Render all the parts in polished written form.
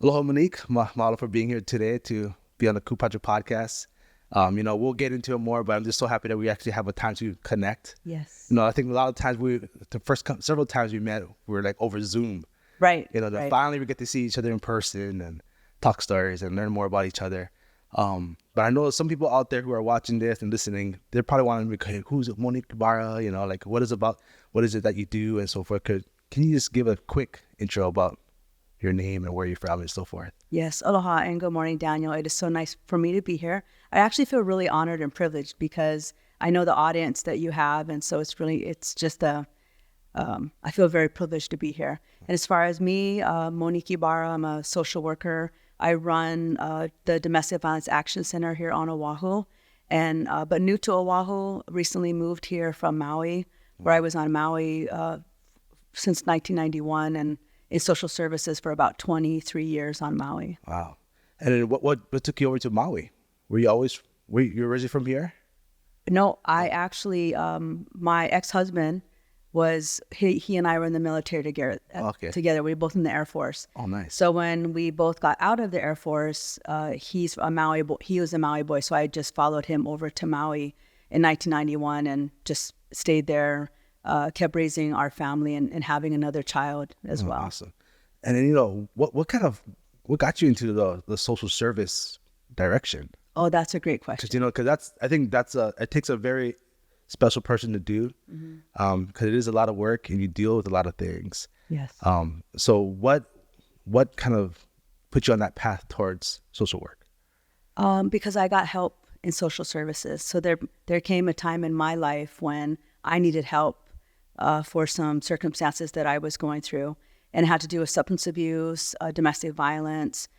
Aloha, Monique. Mahalo for being here today to be on the Coup Project podcast. We'll get into it more, but I'm just so happy that we actually have a time to connect. Yes. I think a lot of times several times we met, we were like over Zoom. Right. That finally we get to see each other in person and talk stories and learn more about each other. But I know some people out there who are watching this and listening, they're probably wanting to be, who's Monique Ibarra? What is it that you do and so forth? Can you just give a quick intro about your name and where you're from and so forth? Yes. Aloha and good morning, Daniel. It is so nice for me to be here. I actually feel really honored and privileged because I know the audience that you have. And so I feel very privileged to be here. And as far as me, Monique Ibarra, I'm a social worker. I run the Domestic Violence Action Center here on Oahu. But new to Oahu, recently moved here from Maui, where I was on Maui since 1991 and in social services for about 23 years on Maui. Wow. And then what took you over to Maui? Were you originally from here? No, I actually, my ex-husband he and I were in the military together. Together. We were both in the Air Force. Oh, nice. So when we both got out of the Air Force, he was a Maui boy. So I just followed him over to Maui in 1991 and just stayed there. Kept raising our family and having another child as well. Awesome. And then, what got you into the social service direction? Oh, that's a great question. Because it takes a very special person to do, because it is a lot of work and you deal with a lot of things. Yes. So what kind of put you on that path towards social work? Because I got help in social services. So there came a time in my life when I needed help for some circumstances that I was going through, and it had to do with substance abuse, domestic violence,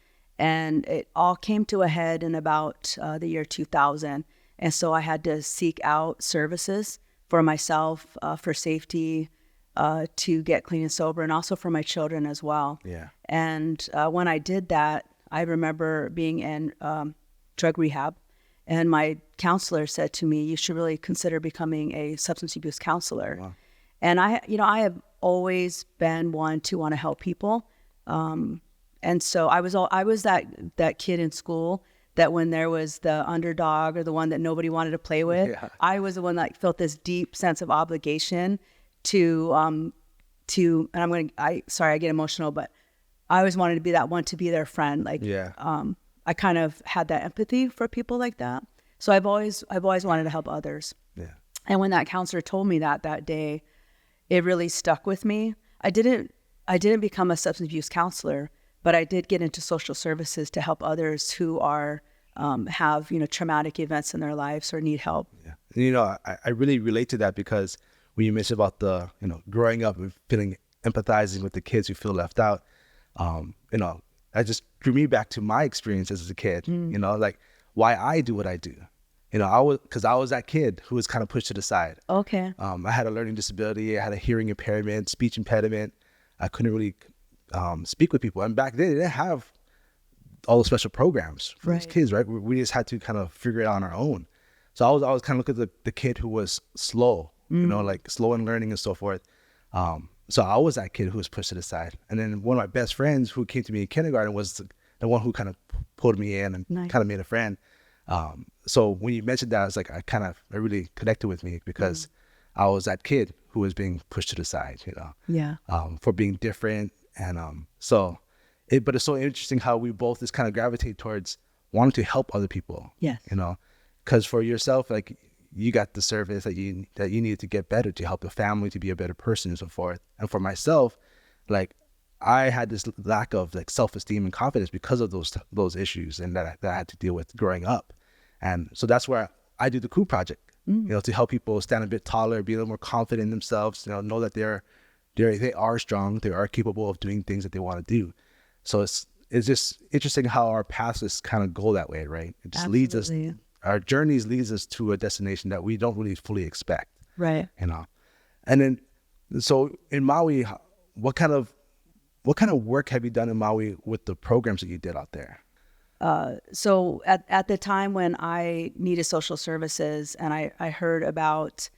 and it all came to a head in about the year 2000. And so I had to seek out services for myself, for safety, to get clean and sober, and also for my children as well. Yeah. And when I did that, I remember being in drug rehab, and my counselor said to me, "You should really consider becoming a substance abuse counselor." Wow. And I have always been one to want to help people. And so I was that kid in school that when there was the underdog or the one that nobody wanted to play with, I was the one that felt this deep sense of obligation to, and I get emotional, but I always wanted to be that one to be their friend. I kind of had that empathy for people like that. So I've always wanted to help others. Yeah. And when that counselor told me that day, it really stuck with me. I didn't become a substance abuse counselor, but I did get into social services to help others who have traumatic events in their lives or need help. Yeah. I really relate to that, because when you mentioned about the growing up and empathizing with the kids who feel left out, that just drew me back to my experiences as a kid. Like why I do what I do. I was that kid who was kind of pushed to the side. Okay. I had a learning disability. I had a hearing impairment, speech impediment. I couldn't really speak with people. And back then, they didn't have all the special programs for these kids, right? We just had to kind of figure it out on our own. So I was kind of looking at the kid who was slow, like slow in learning and so forth. So I was that kid who was pushed to the side. And then one of my best friends who came to me in kindergarten was the one who kind of pulled me in and kind of made a friend. So when you mentioned that, I was like, it really connected with me, because I was that kid who was being pushed to the side, for being different. And but it's so interesting how we both just kind of gravitate towards wanting to help other people. Yes. Because for yourself, like you got the service that you needed to get better, to help the family to be a better person and so forth. And for myself, like I had this lack of like self-esteem and confidence because of those issues and that I had to deal with growing up. And so that's where I do the Coup Project, to help people stand a bit taller, be a little more confident in themselves, know that they are strong, they are capable of doing things that they want to do. So it's just interesting how our paths just kind of go that way, right? It just leads us, our journeys leads us to a destination that we don't really fully expect. Right. And then, so in Maui, what kind of work have you done in Maui with the programs that you did out there? So at the time when I needed social services and I heard about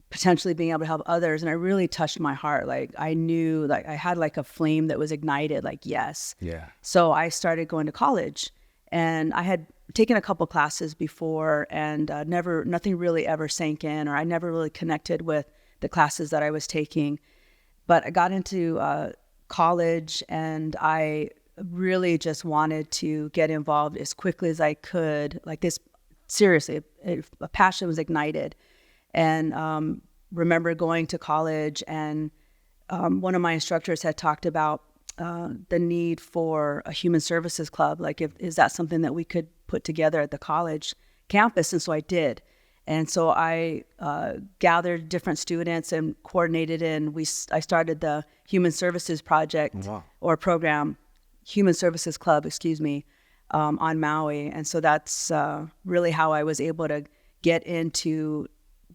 potentially being able to help others. And it really touched my heart. Like I knew, like I had like a flame that was ignited, like, yes. Yeah. So I started going to college, and I had taken a couple classes before, and nothing really ever sank in, or I never really connected with the classes that I was taking. But I got into college, and I really just wanted to get involved as quickly as I could. Like this, seriously, a passion was ignited. And remember going to college, and one of my instructors had talked about the need for a human services club. Like, is that something that we could put together at the college campus? And so I did. And so I gathered different students and coordinated, and I started the Human Services Project. Wow. Or program, Human Services Club, on Maui. And so that's really how I was able to get into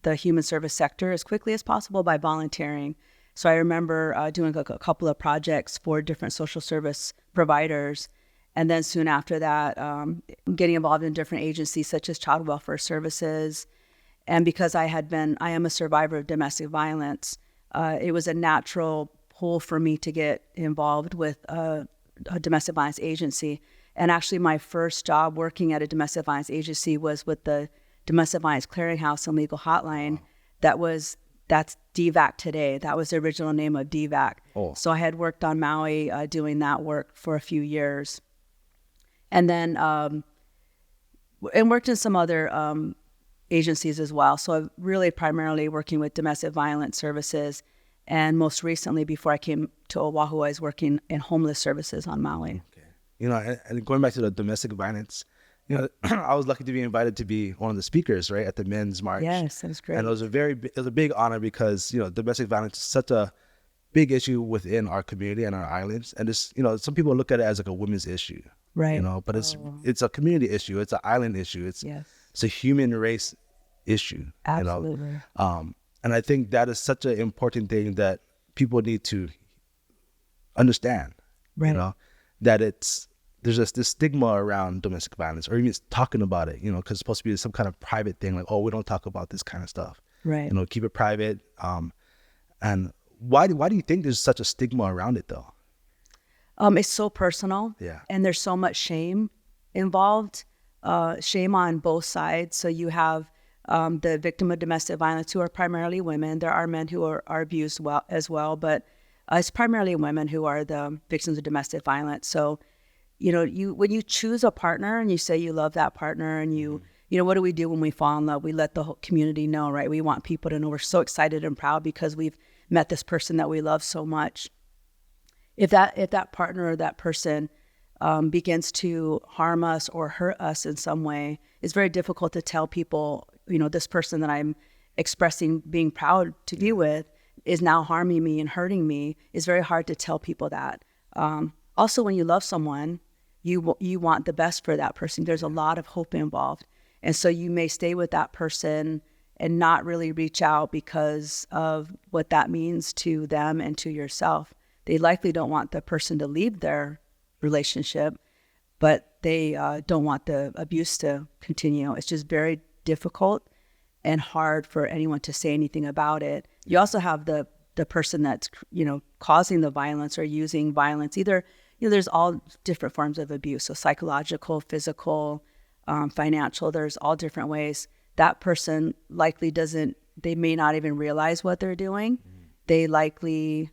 the human service sector as quickly as possible, by volunteering. So I remember doing a couple of projects for different social service providers. And then soon after that, getting involved in different agencies such as Child Welfare Services. And because I am a survivor of domestic violence, it was a natural pull for me to get involved with a domestic violence agency. And actually my first job working at a domestic violence agency was with the Domestic Violence Clearinghouse and Legal Hotline. Wow. That's DVAC today. That was the original name of DVAC. Oh. So I had worked on Maui doing that work for a few years. And then, and worked in some other agencies as well. So I'm really primarily working with domestic violence services. And most recently, before I came to Oahu, I was working in homeless services on Maui. Okay. And going back to the domestic violence, I was lucky to be invited to be one of the speakers, right, at the Men's March. Yes, that was great. And it was a big honor because, domestic violence is such a big issue within our community and our islands. And it's, some people look at it as like a women's issue, right? But it's a community issue. It's an island issue. It's a human race issue. Absolutely. And I think that is such an important thing that people need to understand, right? That there's just this stigma around domestic violence, or even talking about it, because it's supposed to be some kind of private thing, like, oh, we don't talk about this kind of stuff, right? Keep it private. And why do you think there's such a stigma around it, though? It's so personal, and there's so much shame involved, shame on both sides. So you have the victim of domestic violence, who are primarily women. There are men who are abused as well, but it's primarily women who are the victims of domestic violence. So when you choose a partner and you say you love that partner, and what do we do when we fall in love? We let the whole community know, right? We want people to know we're so excited and proud because we've met this person that we love so much. If that partner or that person begins to harm us or hurt us in some way, it's very difficult to tell people, this person that I'm expressing being proud to be with is now harming me and hurting me. It's very hard to tell people that. Also, when you love someone, you want the best for that person. There's a lot of hope involved. And so you may stay with that person and not really reach out because of what that means to them and to yourself. They likely don't want the person to leave their relationship, but they don't want the abuse to continue. It's just very difficult and hard for anyone to say anything about it. You also have the person that's, causing the violence or using violence. Either, there's all different forms of abuse. So psychological, physical, financial, there's all different ways. That person likely they may not even realize what they're doing. They likely,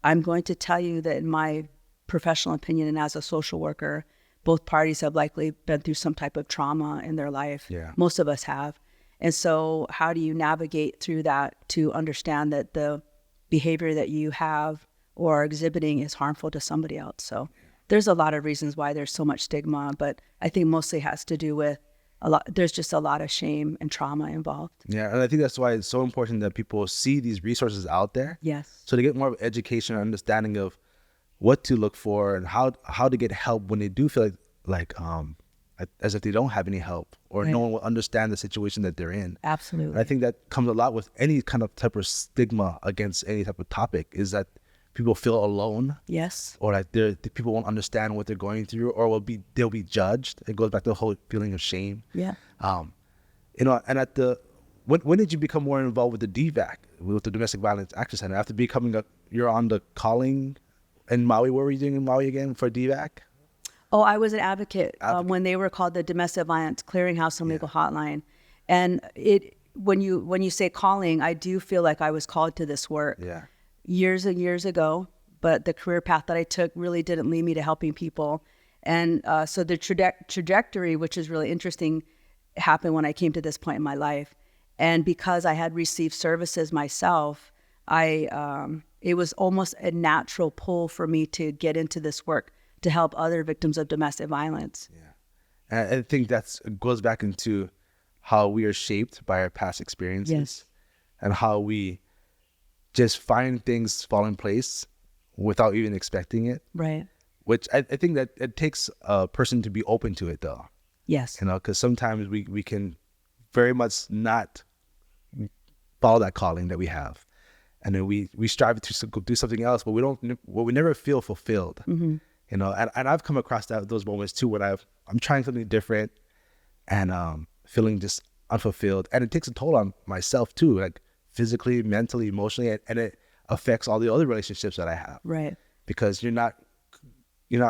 I'm going to tell you that in my professional opinion and as a social worker, both parties have likely been through some type of trauma in their life. Yeah. Most of us have. And so how do you navigate through that to understand that the behavior that you have or are exhibiting is harmful to somebody else? So there's a lot of reasons why there's so much stigma, but I think mostly has to do with there's just a lot of shame and trauma involved. Yeah, and I think that's why it's so important that people see these resources out there. Yes. So they get more of education and understanding of what to look for and how to get help when they do feel like as if they don't have any help, or no one will understand the situation that they're in. Absolutely. And I think that comes a lot with any kind of type of stigma against any type of topic, is that people feel alone. Yes. Or like the people won't understand what they're going through, or they'll be judged. It goes back to the whole feeling of shame. Yeah. And at the when did you become more involved with the DVAC, with the Domestic Violence Action Center? After becoming you're on the calling in Maui. What were you doing in Maui again for DVAC? Oh, I was an advocate when they were called the Domestic Violence Clearinghouse and Legal Hotline. And when you say calling, I do feel like I was called to this work years and years ago, but the career path that I took really didn't lead me to helping people. And so the trajectory, which is really interesting, happened when I came to this point in my life. And because I had received services myself, it was almost a natural pull for me to get into this work to help other victims of domestic violence. Yeah. And I think that goes back into how we are shaped by our past experiences and how we just find things fall in place without even expecting it. Right. Which I think that it takes a person to be open to it, though. Yes. Because sometimes we can very much not follow that calling that we have. And then we strive to do something else, but we never feel fulfilled. Mm-hmm. And I've come across those moments too when I'm trying something different and feeling just unfulfilled, and it takes a toll on myself too, like physically, mentally, emotionally, and it affects all the other relationships that I have. Right. Because you're not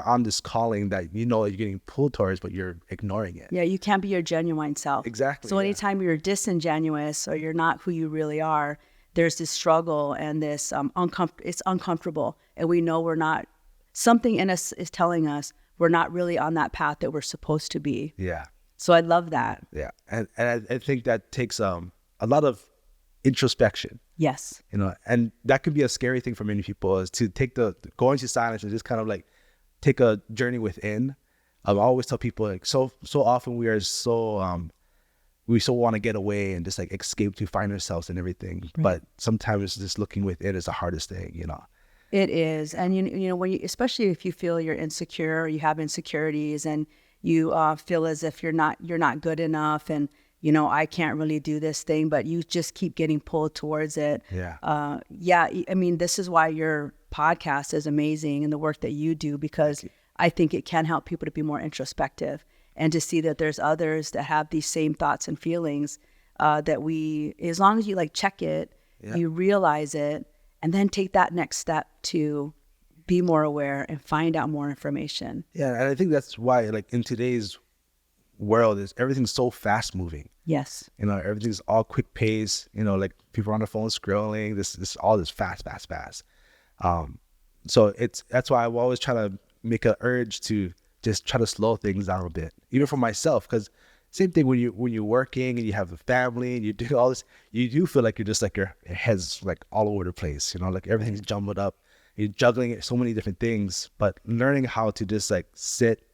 on this calling that you're getting pulled towards, but you're ignoring it. Yeah, you can't be your genuine self. Exactly. So anytime you're disingenuous or you're not who you really are, there's this struggle and this it's uncomfortable, and we know we're not. Something in us is telling us we're not really on that path that we're supposed to be. Yeah. So I love that. Yeah, and I think that takes a lot of introspection. Yes. And that could be a scary thing for many people, is to go into silence and just kind of like take a journey within. I always tell people, like, so often we are we so want to get away and just like escape to find ourselves and everything. Right. But sometimes just looking within is the hardest thing, It is. And when especially if you feel you're insecure or you have insecurities and you feel as if you're not good enough and I can't really do this thing, but you just keep getting pulled towards it. Yeah. I mean, this is why your podcast is amazing and the work that you do, because I think it can help people to be more introspective and to see that there's others that have these same thoughts and feelings that as long as you check it, you realize it, and then take that next step to be more aware and find out more information. Yeah, and I think that's why, in today's world, everything's so fast moving. Yes. Everything's all quick pace. People are on their phones scrolling. This all this fast. So that's why I always try to make an urge to just try to slow things down a bit, even for myself, because same thing when you're working and you have a family and you do all this, you do feel like you're just your head's all over the place, everything's jumbled up. You're juggling so many different things, but learning how to just sit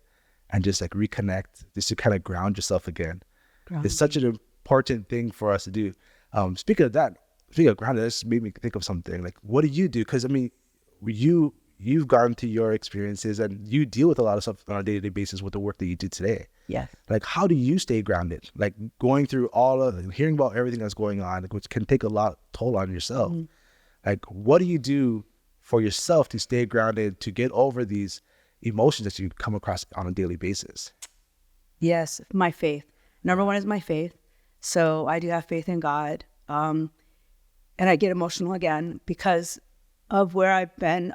and just reconnect, just to kind of ground yourself again. It's such an important thing for us to do. Speaking of grounding, that just made me think of something. What do you do? Because I mean, you've gone through your experiences and you deal with a lot of stuff on a day-to-day basis with the work that you do today. Yes. How do you stay grounded? Going through hearing about everything that's going on, which can take a lot toll on yourself. Mm-hmm. What do you do for yourself to stay grounded, to get over these emotions that you come across on a daily basis? Yes, my faith. Number one is my faith. So I do have faith in God. And I get emotional again because of where I've been,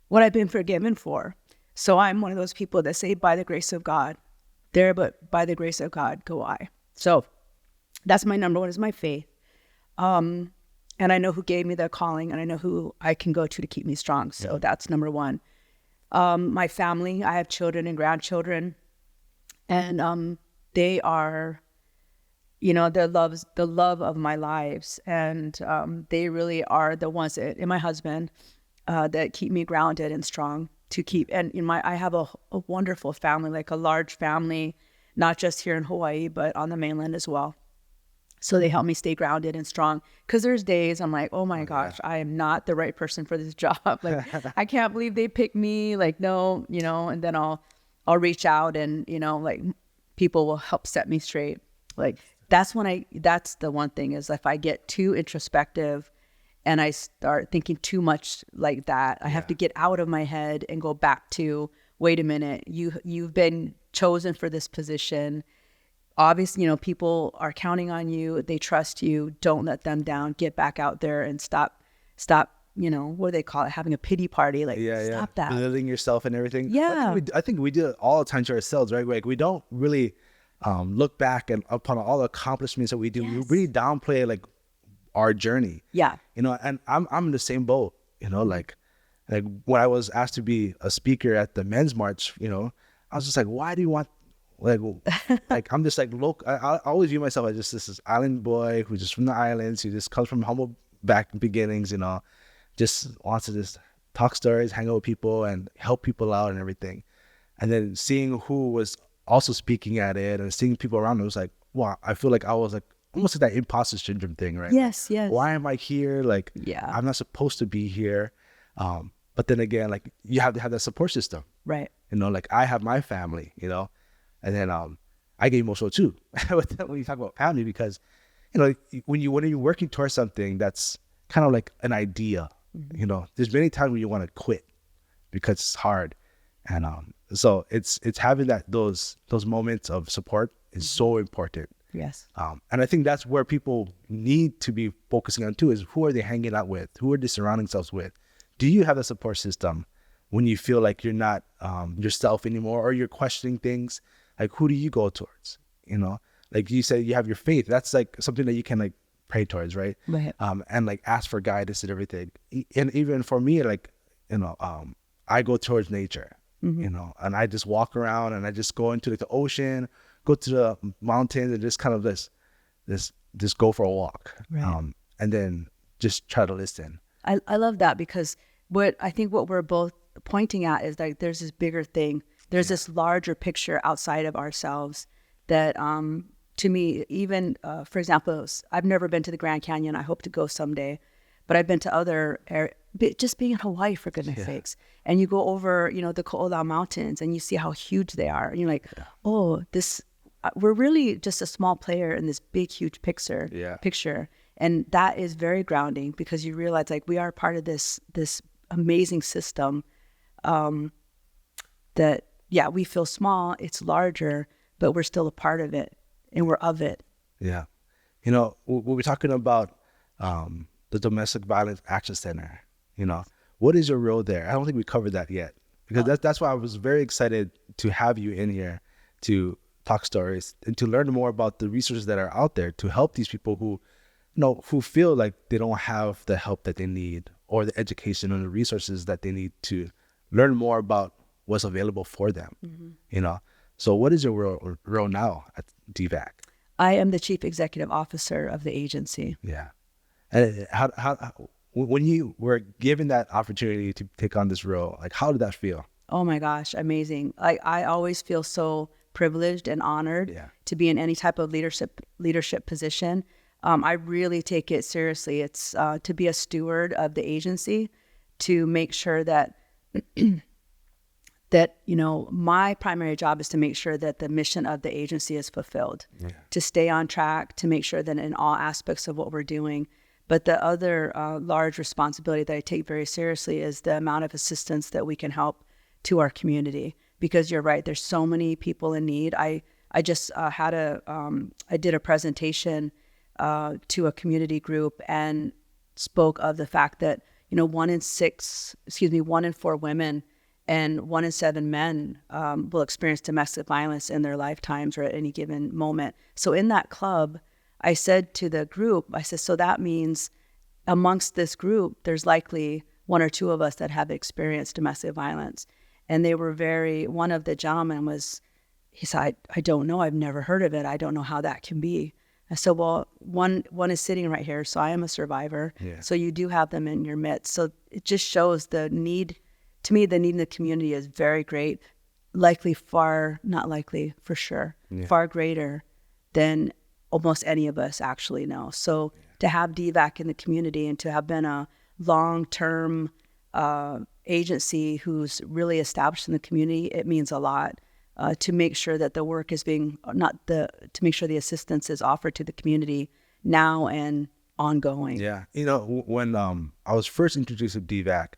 what I've been forgiven for. So I'm one of those people that say, by the grace of God, but by the grace of God go I. So that's my number one, is my faith. And I know who gave me the calling, and I know who I can go to keep me strong. So that's number one. My family, I have children and grandchildren, and they are, the love of my lives. And they really are the ones and my husband, that keep me grounded and strong I have a wonderful family, a large family, not just here in Hawaii, but on the mainland as well. So they help me stay grounded and strong, because there's days I'm like, oh my gosh, I am not the right person for this job. I can't believe they picked me. No, and then I'll reach out and, people will help set me straight. That's the one thing, is if I get too introspective and I start thinking too much like that, I have to get out of my head and go back to, wait a minute, you've been chosen for this position. obviously, people are counting on you. They trust you. Don't let them down. Get back out there and stop, what do they call it? Having a pity party. Like, stop that. Belittling yourself and everything. Yeah. I think we do it all the time to ourselves, right? Like, we don't really look back and upon all the accomplishments that we do. We really downplay like our journey. Yeah. And I'm in the same boat, like when I was asked to be a speaker at the men's march, I was just like, why do you want, like I'm just like, look, I always view myself as just this island boy who's just from the islands, who just comes from humble beginnings, just wants to just talk stories, hang out with people and help people out and everything. And then seeing who was also speaking at it and seeing people around, it was like, wow, I feel like I was like almost like that imposter syndrome thing, right? Yes. Why am I here? Like, I'm not supposed to be here. But then again, like you have to have that support system, right? Like I have my family, and then I get emotional too when you talk about family, because when you're working towards something that's kind of like an idea, there's many times when you want to quit because it's hard, and so it's having those moments of support is so important. Yes. And I think that's where people need to be focusing on too, is who are they hanging out with? Who are they surrounding themselves with? Do you have a support system when you feel like you're not yourself anymore, or you're questioning things? Like, who do you go towards? Like you said, you have your faith. That's like something that you can like pray towards, right? Right. And like ask for guidance and everything. And even for me, like, I go towards nature, and I just walk around and I just go into like the ocean, go to the mountains, and just kind of just go for a walk. Right. And then just try to listen. I love that, because what we're both pointing at is like there's this bigger thing. There's this larger picture outside of ourselves that to me, even for example, I've never been to the Grand Canyon. I hope to go someday, but I've been to other areas, just being in Hawaii, for goodness sakes. And you go over, the Ko'olau Mountains, and you see how huge they are. And you're like, we're really just a small player in this big, huge picture. And that is very grounding, because you realize like we are part of this amazing system that, we feel small, it's larger, but we're still a part of it and we're of it. Yeah. We're talking about the Domestic Violence Action Center. What is your role there? I don't think we covered that yet, because that's why I was very excited to have you in here to talk stories and to learn more about the resources that are out there to help these people who feel like they don't have the help that they need, or the education and the resources that they need to learn more about what's available for them. So what is your role now at DVAC? I am the Chief Executive Officer of the agency. Yeah. And how when you were given that opportunity to take on this role, like, how did that feel? Oh my gosh, amazing. I always feel so privileged and honored to be in any type of leadership position. I really take it seriously. It's to be a steward of the agency, to make sure that my primary job is to make sure that the mission of the agency is fulfilled, to stay on track, to make sure that in all aspects of what we're doing. But the other large responsibility that I take very seriously is the amount of assistance that we can help to our community, because you're right, there's so many people in need. I just I did a presentation to a community group and spoke of the fact that 1 in 4 women and 1 in 7 men will experience domestic violence in their lifetimes or at any given moment. So in that club, I said to the group, so that means amongst this group, there's likely 1 or 2 of us that have experienced domestic violence. And they were one of the gentlemen he said, I don't know, I've never heard of it. I don't know how that can be. I said, well, one is sitting right here, so I am a survivor. So you do have them in your midst. So it just shows the need. To me, the need in the community is very great, not likely, for sure, far greater than almost any of us actually know. So to have DVAC in the community and to have been a long-term agency who's really established in the community, it means a lot to make sure that the work is to make sure the assistance is offered to the community now and ongoing. Yeah. When I was first introduced to DVAC,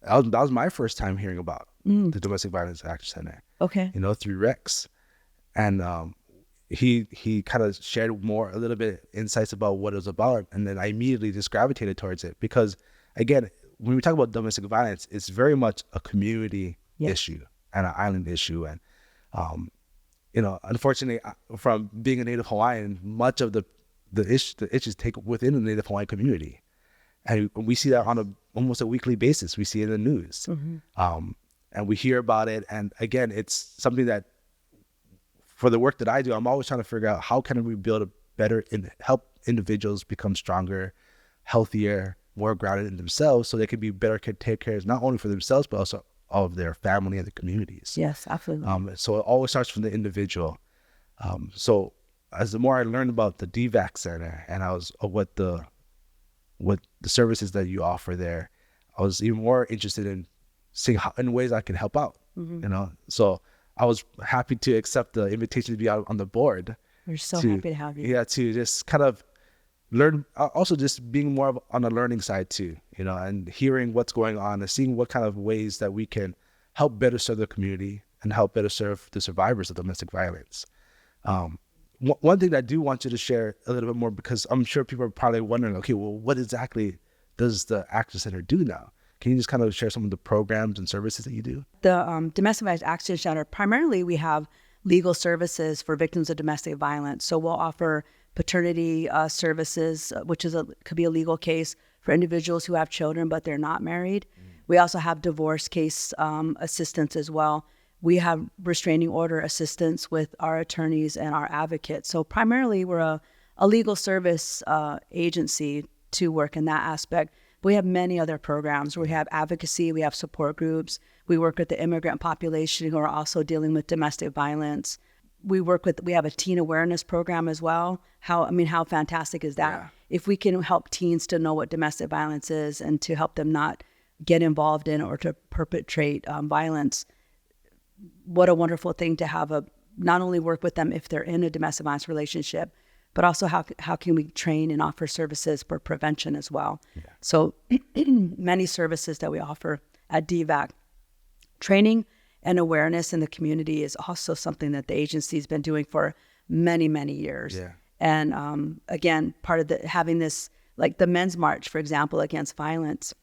that was my first time hearing about the Domestic Violence Action Center. Okay. Through Rex. And, he kind of shared a little bit insights about what it was about, and then I immediately just gravitated towards it because, again, when we talk about domestic violence, it's very much a community issue and an island issue, and unfortunately, from being a Native Hawaiian, much of the issues take within the Native Hawaiian community, and we see that on almost a weekly basis. We see it in the news, and we hear about it. And again, it's something that, for the work that I do, I'm always trying to figure out how can we build a better and help individuals become stronger, healthier, more grounded in themselves, so they can be better take care not only for themselves but also of their family and the communities. Yes, absolutely. So it always starts from the individual. So as the more I learned about the DVAC Center and what the services that you offer there, I was even more interested in seeing how in ways I can help out. So I was happy to accept the invitation to be out on the board. We're so happy to have you. Yeah, to just kind of learn, also just being more on the learning side too, and hearing what's going on and seeing what kind of ways that we can help better serve the community and help better serve the survivors of domestic violence. One thing that I do want you to share a little bit more, because I'm sure people are probably wondering, okay, well, what exactly does the Access Center do now? Can you just kind of share some of the programs and services that you do? The Domestic Violence Action Center, primarily we have legal services for victims of domestic violence. So we'll offer paternity services, which could be a legal case for individuals who have children but they're not married. We also have divorce case assistance as well. We have restraining order assistance with our attorneys and our advocates. So primarily we're a legal service agency to work in that aspect. But we have many other programs. We have advocacy, we have support groups. We work with the immigrant population who are also dealing with domestic violence. We have a teen awareness program as well. How fantastic is that? Yeah. If we can help teens to know what domestic violence is and to help them not get involved in or to perpetrate violence, what a wonderful thing to have not only work with them if they're in a domestic violence relationship, but also how can we train and offer services for prevention as well. Yeah. So many services that we offer at DVAC. Training and awareness in the community is also something that the agency's been doing for many, many years. Yeah. And again, part of having this, like the Men's March, for example, against violence,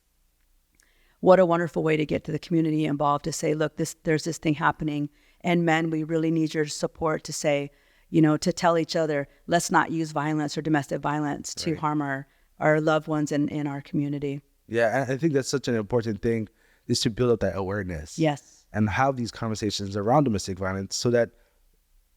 what a wonderful way to get to the community involved, to say, look, there's this thing happening, and men, we really need your support to say, to tell each other, let's not use violence or domestic violence to harm our loved ones in our community. Yeah, and I think that's such an important thing, is to build up that awareness. Yes. And have these conversations around domestic violence so that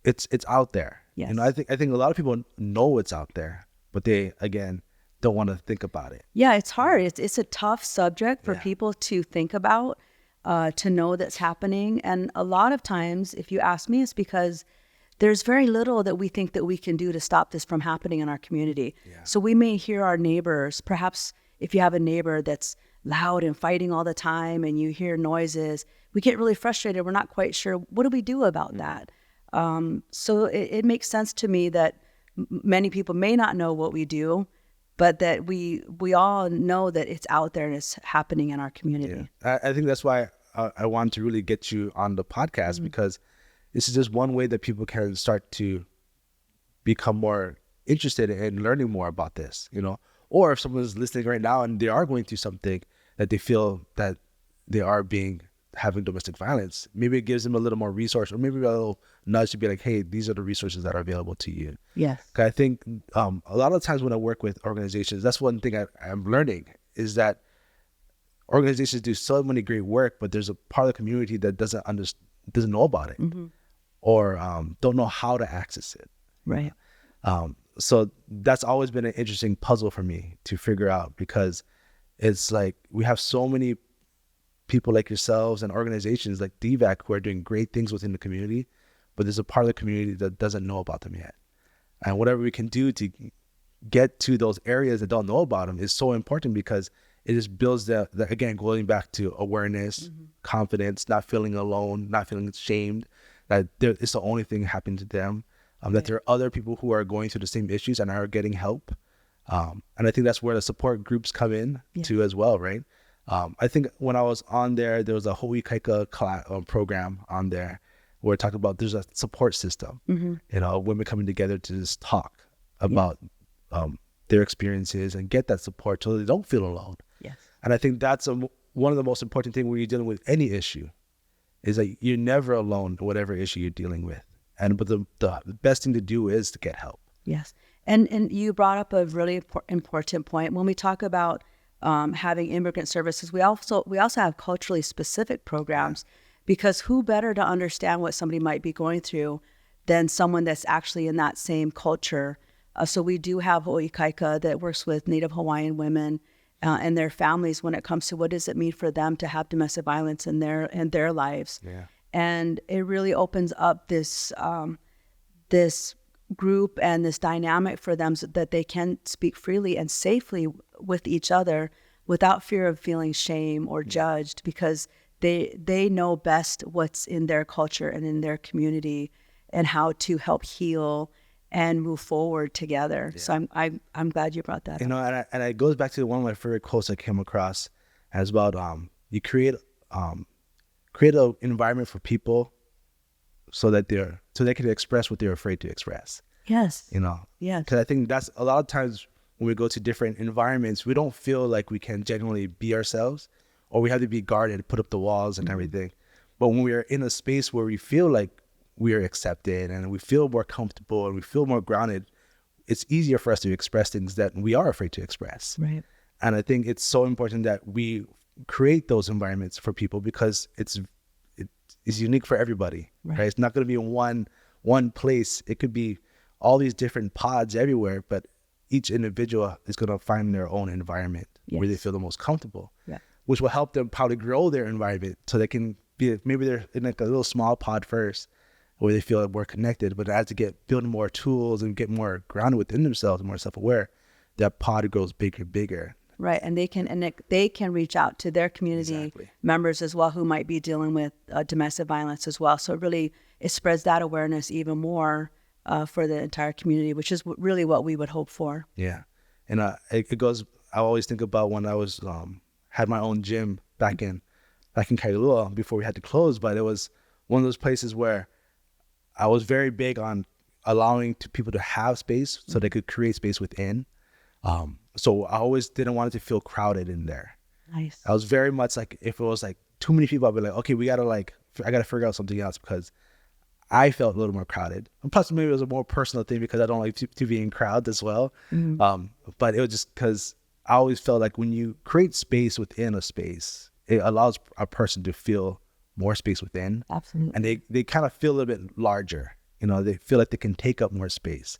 it's out there. Yes. I think a lot of people know it's out there, but they, again, don't want to think about it. Yeah, it's hard. It's a tough subject for people to think about, to know that's happening. And a lot of times, if you ask me, it's because there's very little that we think that we can do to stop this from happening in our community. Yeah. So we may hear our neighbors, perhaps if you have a neighbor that's loud and fighting all the time and you hear noises, we get really frustrated. We're not quite sure, what do we do about that? So it makes sense to me that many people may not know what we do, but that we all know that it's out there and it's happening in our community. Yeah. I think that's why I want to really get you on the podcast, because this is just one way that people can start to become more interested in learning more about this, or if someone's listening right now and they are going through something that they feel that they are having domestic violence, maybe it gives them a little more resource, or maybe a little nudge to be like, hey, these are the resources that are available to you. Yes. I think a lot of times when I work with organizations, that's one thing I'm learning, is that organizations do so many great work, but there's a part of the community that doesn't know about it, or don't know how to access it. Right. So that's always been an interesting puzzle for me to figure out, because it's like we have so many people like yourselves and organizations like DVAC who are doing great things within the community, but there's a part of the community that doesn't know about them yet. And whatever we can do to get to those areas that don't know about them is so important, because it just builds again, going back to awareness, confidence, not feeling alone, not feeling shamed, that it's the only thing happening to them, that there are other people who are going through the same issues and are getting help. And I think that's where the support groups come in too as well, right? I think when I was on there was a Ho'i Kaika program on there. where it talked about there's a support system, women coming together to just talk about their experiences and get that support so they don't feel alone. Yes. And I think that's one of the most important things when you're dealing with any issue is that you're never alone in whatever issue you're dealing with. But the best thing to do is to get help. Yes. And you brought up a really important point. When we talk about having immigrant services, we also have culturally specific programs, because who better to understand what somebody might be going through than someone that's actually in that same culture. So we do have Ho'ikaika that works with Native Hawaiian women and their families when it comes to what does it mean for them to have domestic violence in their lives. Yeah. And it really opens up this group and this dynamic for them so that they can speak freely and safely with each other without fear of feeling shame or judged, because they know best what's in their culture and in their community and how to help heal and move forward together. Yeah. So I'm glad you brought that up. And it goes back to one of my favorite quotes I came across, and it's about you create an environment for people so they can express what they're afraid to express. Yes. Yes. Because I think that's a lot of times when we go to different environments, we don't feel like we can genuinely be ourselves, or we have to be guarded, put up the walls and everything. But when we are in a space where we feel like we are accepted and we feel more comfortable and we feel more grounded, it's easier for us to express things that we are afraid to express. Right. And I think it's so important that we create those environments for people, because it's unique for everybody. Right? It's not going to be in one place. It could be all these different pods everywhere, but each individual is going to find their own environment where they feel the most comfortable, which will help them probably grow their environment so they can be, maybe they're in like a little small pod first where they feel more connected, but as they build more tools and get more grounded within themselves and more self-aware, that pod grows bigger and bigger. Right, and they can reach out to their community members as well who might be dealing with domestic violence as well. So it spreads that awareness even more for the entire community, which is really what we would hope for. Yeah, and it goes. I always think about when I was had my own gym back in Kailua before we had to close, but it was one of those places where I was very big on allowing people to have space so they could create space within. So I always didn't want it to feel crowded in there. Nice. I was very much like, if it was like too many people, I'd be like, okay, I got to figure out something else, because I felt a little more crowded. And plus maybe it was a more personal thing because I don't like to be in crowds as well. Mm-hmm. But it was just because I always felt like when you create space within a space, it allows a person to feel more space within. Absolutely. And they kind of feel a little bit larger. They feel like they can take up more space.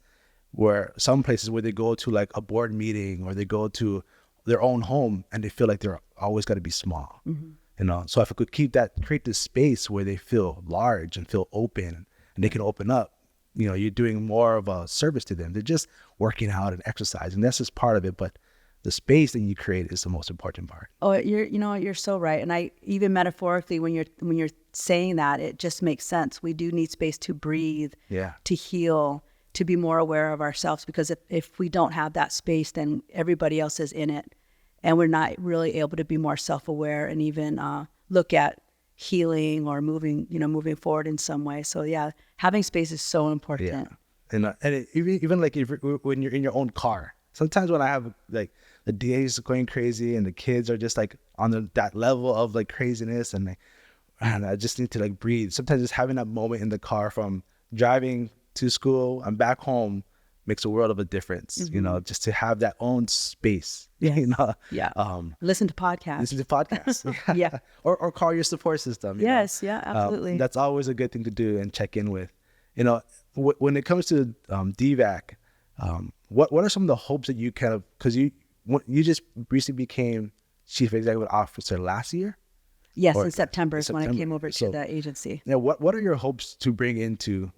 Where some places where they go to like a board meeting or they go to their own home and they feel like they're always got to be small. Mm-hmm. So if I could create this space where they feel large and feel open and they can open up, you're doing more of a service to them. They're just working out and exercising. That's just part of it. But the space that you create is the most important part. Oh, you're so right. And I even metaphorically, when you're saying that, it just makes sense. We do need space to breathe, to heal, to be more aware of ourselves, because if we don't have that space, then everybody else is in it, and we're not really able to be more self-aware and even look at healing or moving forward in some way. So having space is so important. Yeah, and even like when you're in your own car, sometimes when I have like the days going crazy and the kids are just like on that level of like craziness, and I just need to like breathe. Sometimes just having that moment in the car from driving to school and back home makes a world of a difference. Mm-hmm. Just to have that own space. Yes. Listen to podcasts. Yeah. Or call your support system. Yes. Yeah. Absolutely. That's always a good thing to do and check in with. When it comes to DVAC, what are some of the hopes that you kind of, because you just recently became Chief Executive Officer last year? Yes, in September is when I came over to the agency. Now, what are your hopes to bring into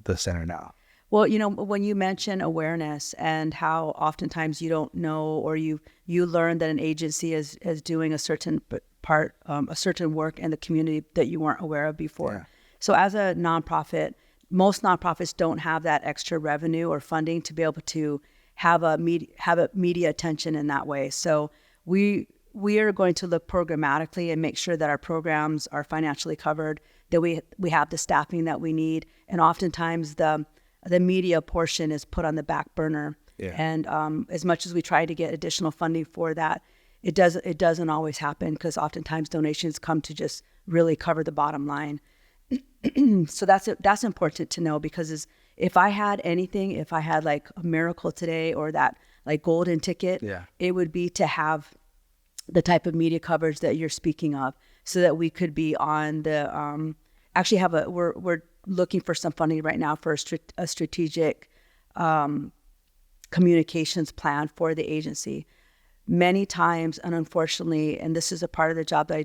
the center now? Well, when you mention awareness and how oftentimes you don't know, or you learn that an agency is doing a certain part, a certain work in the community that you weren't aware of before. Yeah. So as a nonprofit, most nonprofits don't have that extra revenue or funding to be able to have a media attention in that way. So we are going to look programmatically and make sure that our programs are financially covered, that we have the staffing that we need. And oftentimes the media portion is put on the back burner. Yeah. And as much as we try to get additional funding for that, it doesn't always happen, because oftentimes donations come to just really cover the bottom line. So that's important to know, because if I had anything, if I had like a miracle today or that like golden ticket, it would be to have the type of media coverage that you're speaking of, so that we could be on the actually have we're looking for some funding right now for a strategic communications plan for the agency. Many times, and unfortunately, and this is a part of the job that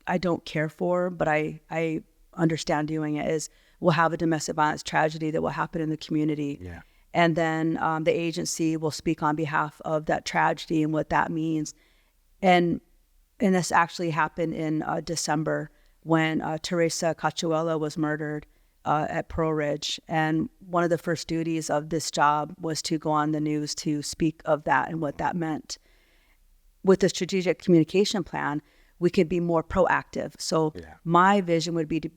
I don't care for, but I understand doing it, is we'll have a domestic violence tragedy that will happen in the community. Yeah. And then the agency will speak on behalf of that tragedy and what that means. And this actually happened in December, when Teresa Cachuela was murdered at Pearl Ridge. And one of the first duties of this job was to go on the news to speak of that and what that meant. With the strategic communication plan, we could be more proactive. So my vision would be to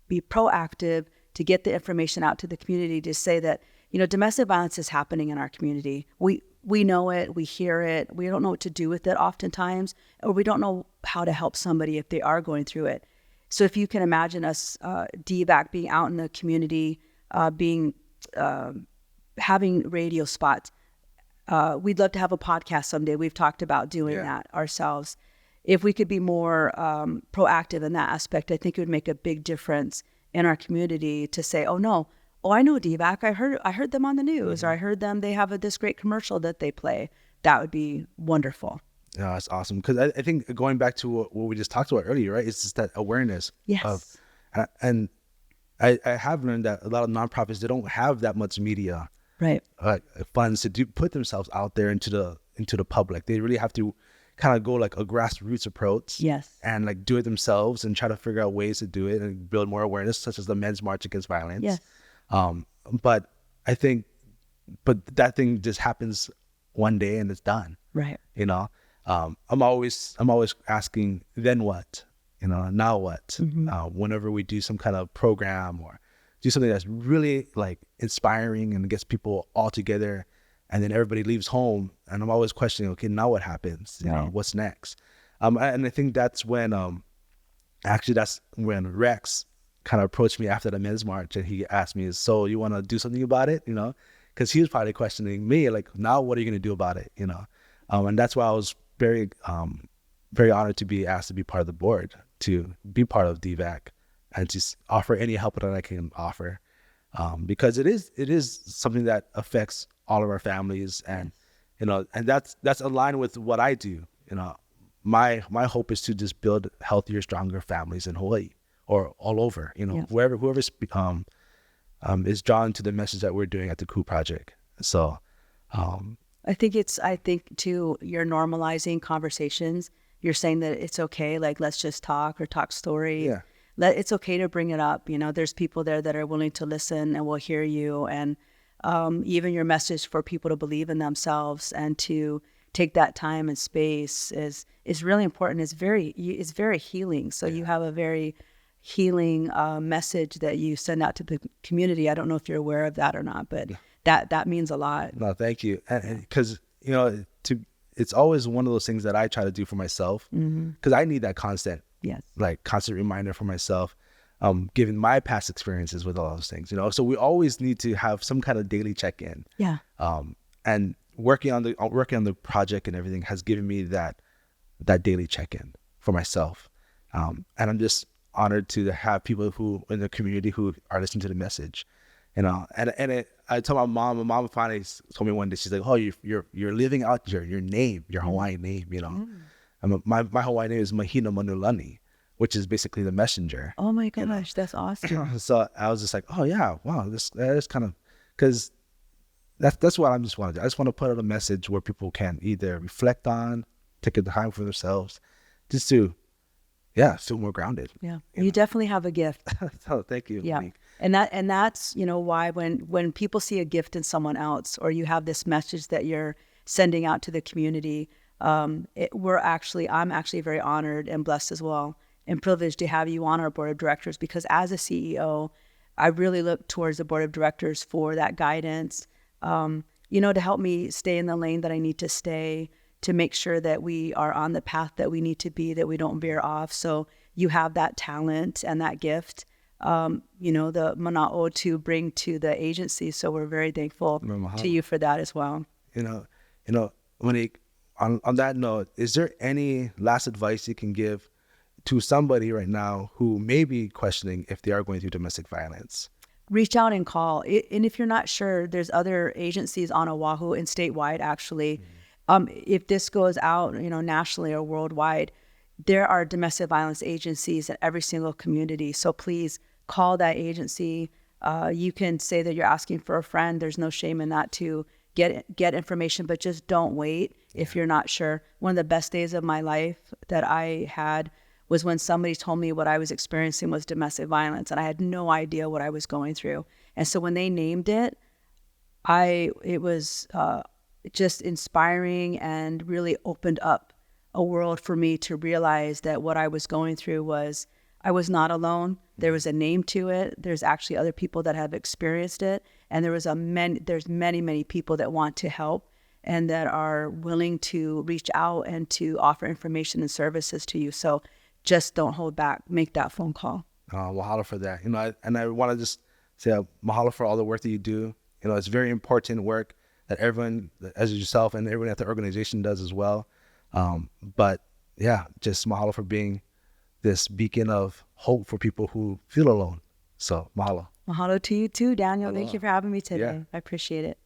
be proactive, to get the information out to the community, to say that, domestic violence is happening in our community. We know it, we hear it, we don't know what to do with it oftentimes, or we don't know how to help somebody if they are going through it. So if you can imagine us, DVAC, being out in the community, having radio spots. We'd love to have a podcast someday. We've talked about doing that ourselves. If we could be more proactive in that aspect, I think it would make a big difference in our community to say, I know DVAC. I heard them on the news, or I heard them. They have this great commercial that they play. That would be wonderful. Yeah, that's awesome. Because I think going back to what we just talked about earlier, right? It's just that awareness. Yes. And I have learned that a lot of nonprofits, they don't have that much media funds to put themselves out there into the public. They really have to kind of go like a grassroots approach. Yes. And like do it themselves and try to figure out ways to do it and build more awareness, such as the Men's March Against Violence. Yes. But that thing just happens one day and it's done. Right. I'm always asking, then what? Now what? Mm-hmm. Whenever we do some kind of program or do something that's really like inspiring and gets people all together, and then everybody leaves home, and I'm always questioning, okay, now what happens? What's next? And I think that's when Rex kind of approached me after the Men's March, and he asked me, so you want to do something about it? Because he was probably questioning me, like, now what are you going to do about it? And that's why I was very honored to be asked to be part of the board, to be part of DVAC, and to offer any help that I can offer, because it is something that affects all of our families, and and that's aligned with what I do. My hope is to just build healthier, stronger families in Hawaii or all over. Whoever is drawn to the message that we're doing at the Coup Project. So. I think too, you're normalizing conversations. You're saying that it's okay, like, let's just talk or talk story. Yeah. It's okay to bring it up. There's people there that are willing to listen and will hear you. And even your message for people to believe in themselves and to take that time and space is really important. It's very healing. So you have a very healing message that you send out to the community. I don't know if you're aware of that or not, but that means a lot. No, thank you. And because, it's always one of those things that I try to do for myself, because I need that constant reminder for myself, given my past experiences with all those things, so we always need to have some kind of daily check-in. Yeah. And working on the project and everything has given me that daily check-in for myself. And I'm just honored to have people who in the community who are listening to the message. I told my mom finally told me one day, she's like, oh, you're living out your name, your Hawaiian name, And my Hawaiian name is Mahina Manulani, which is basically the messenger. Oh my gosh, that's awesome. So I was just like, oh yeah, wow, that is kind of, because that's what I just want to do. I just want to put out a message where people can either reflect on, take the time for themselves, just to feel more grounded. Yeah, you definitely have a gift. Oh, thank you. Yeah, Monique. and that's why when people see a gift in someone else, or you have this message that you're sending out to the community, I'm actually very honored and blessed as well and privileged to have you on our board of directors, because as a CEO, I really look towards the board of directors for that guidance, to help me stay in the lane that I need to stay, to make sure that we are on the path that we need to be, that we don't veer off. So you have that talent and that gift, the mana'o to bring to the agency. So we're very thankful to you for that as well. Monique, on that note, is there any last advice you can give to somebody right now who may be questioning if they are going through domestic violence? Reach out and call. And if you're not sure, there's other agencies on Oahu and statewide, actually. If this goes out, nationally or worldwide, there are domestic violence agencies in every single community. So please call that agency. You can say that you're asking for a friend. There's no shame in that, to get information, but just don't wait if you're not sure. One of the best days of my life that I had was when somebody told me what I was experiencing was domestic violence, and I had no idea what I was going through. And so when they named it, it was just inspiring and really opened up a world for me to realize that what I was going through was, I was not alone. There was a name to it. There's actually other people that have experienced it. And there's many, many people that want to help and that are willing to reach out and to offer information and services to you. So just don't hold back. Make that phone call. Mahalo for that. And I want to just say mahalo for all the work that you do. It's very important work that everyone, as yourself and everyone at the organization, does as well. But yeah, just mahalo for being this beacon of hope for people who feel alone. So mahalo. Mahalo to you too, Daniel. Aloha. Thank you for having me today. Yeah. I appreciate it.